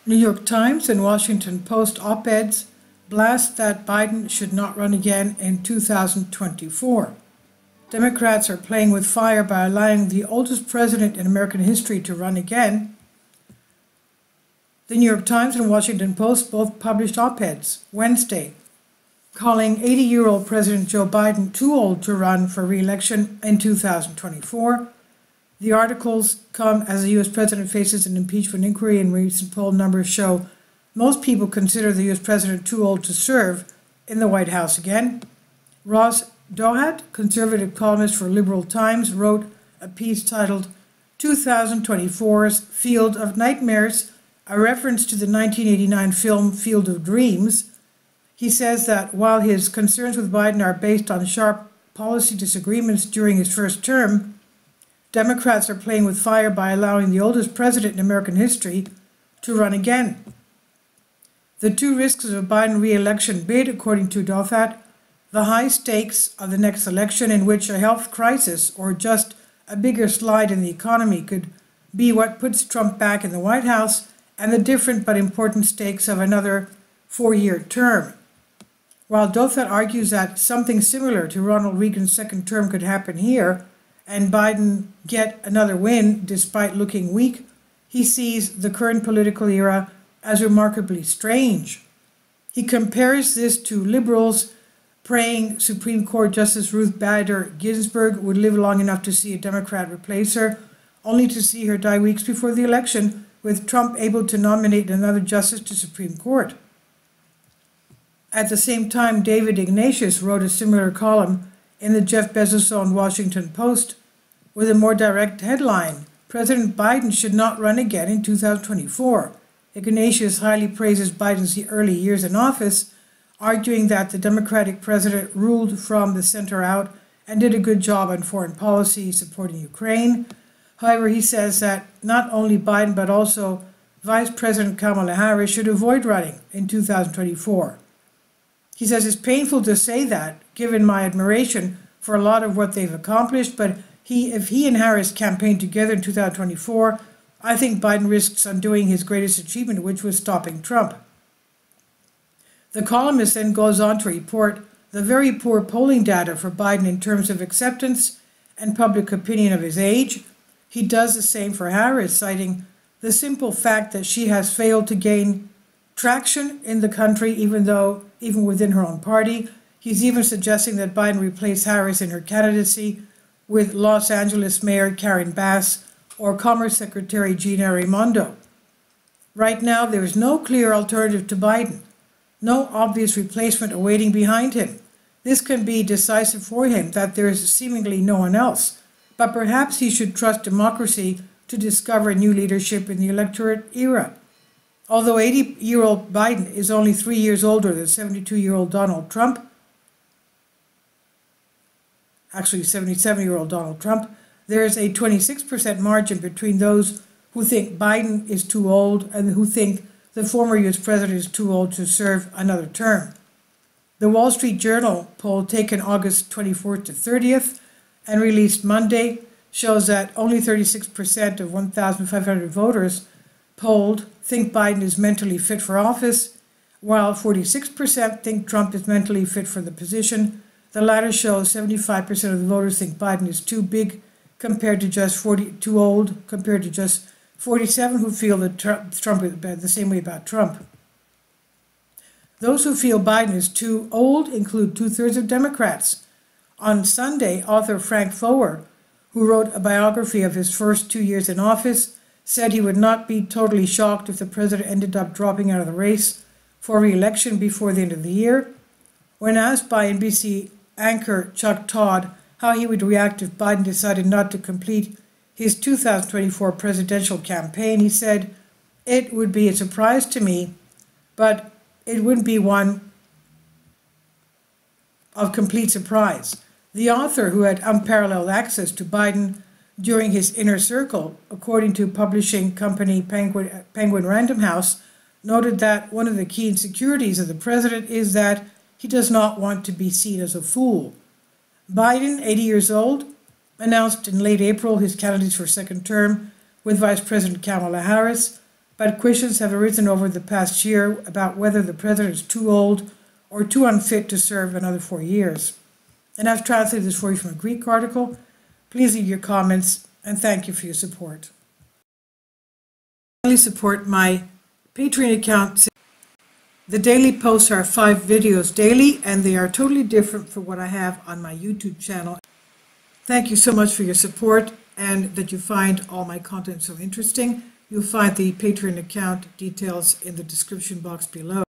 New York Times and Washington Post op-eds blast that Biden should not run again in 2024. Democrats are playing with fire by allowing the oldest president in American history to run again. The New York Times and Washington Post both published op-eds Wednesday, calling 80-year-old President Joe Biden too old to run for re-election in 2024. The articles come as the U.S. president faces an impeachment inquiry, and recent poll numbers show most people consider the U.S. president too old to serve in the White House again. Ross Dohat, conservative columnist for Liberal Times, wrote a piece titled 2024's Field of Nightmares, a reference to the 1989 film Field of Dreams. He says that while his concerns with Biden are based on sharp policy disagreements during his first term, Democrats are playing with fire by allowing the oldest president in American history to run again. The two risks of a Biden re-election bid, according to Dohat, the high stakes of the next election, in which a health crisis or just a bigger slide in the economy could be what puts Trump back in the White House, and the different but important stakes of another four-year term. While Dohat argues that something similar to Ronald Reagan's second term could happen here, and Biden get another win despite looking weak, he sees the current political era as remarkably strange. He compares this to liberals praying Supreme Court Justice Ruth Bader Ginsburg would live long enough to see a Democrat replace her, only to see her die weeks before the election, with Trump able to nominate another justice to Supreme Court. At the same time, David Ignatius wrote a similar column in the Jeff Bezos-owned Washington Post with a more direct headline, President Biden should not run again in 2024. Ignatius highly praises Biden's early years in office, arguing that the Democratic president ruled from the center out and did a good job on foreign policy supporting Ukraine. However, he says that not only Biden but also Vice President Kamala Harris should avoid running in 2024. He says it's painful to say that, given my admiration for a lot of what they've accomplished, but if he and Harris campaign together in 2024, I think Biden risks undoing his greatest achievement, which was stopping Trump. The columnist then goes on to report the very poor polling data for Biden in terms of acceptance and public opinion of his age. He does the same for Harris, citing the simple fact that she has failed to gain traction in the country, even within her own party. He's even suggesting that Biden replace Harris in her candidacy with Los Angeles Mayor Karen Bass or Commerce Secretary Gina Raimondo. Right now, there is no clear alternative to Biden, no obvious replacement awaiting behind him. This can be decisive for him that there is seemingly no one else, but perhaps he should trust democracy to discover new leadership in the electorate era. Although 80-year-old Biden is only 3 years older than 72-year-old Donald Trump, actually 77-year-old Donald Trump, there is a 26% margin between those who think Biden is too old and who think the former U.S. president is too old to serve another term. The Wall Street Journal poll taken August 24th to 30th and released Monday shows that only 36% of 1,500 voters polled think Biden is mentally fit for office, while 46% think Trump is mentally fit for the position. The latter shows 75% of the voters think Biden is too big compared to just too old compared to just 47 who feel that Trump is the same way about Trump. Those who feel Biden is too old include two-thirds of Democrats. On Sunday, author Frank Foer, who wrote a biography of his first 2 years in office, said he would not be totally shocked if the president ended up dropping out of the race for re-election before the end of the year. When asked by NBC anchor Chuck Todd how he would react if Biden decided not to complete his 2024 presidential campaign, he said, "It would be a surprise to me, but it wouldn't be one of complete surprise." The author, who had unparalleled access to Biden during his inner circle, according to publishing company Penguin Random House, noted that one of the key insecurities of the president is that he does not want to be seen as a fool. Biden, 80 years old, announced in late April his candidacy for second term with Vice President Kamala Harris. but questions have arisen over the past year about whether the president is too old or too unfit to serve another 4 years. And I've translated this for you from a Greek article. Please leave your comments, and thank you for your support. Please support my Patreon account. The daily posts are 5 videos daily, and they are totally different from what I have on my YouTube channel. Thank you so much for your support and that you find all my content so interesting. You'll find the Patreon account details in the description box below.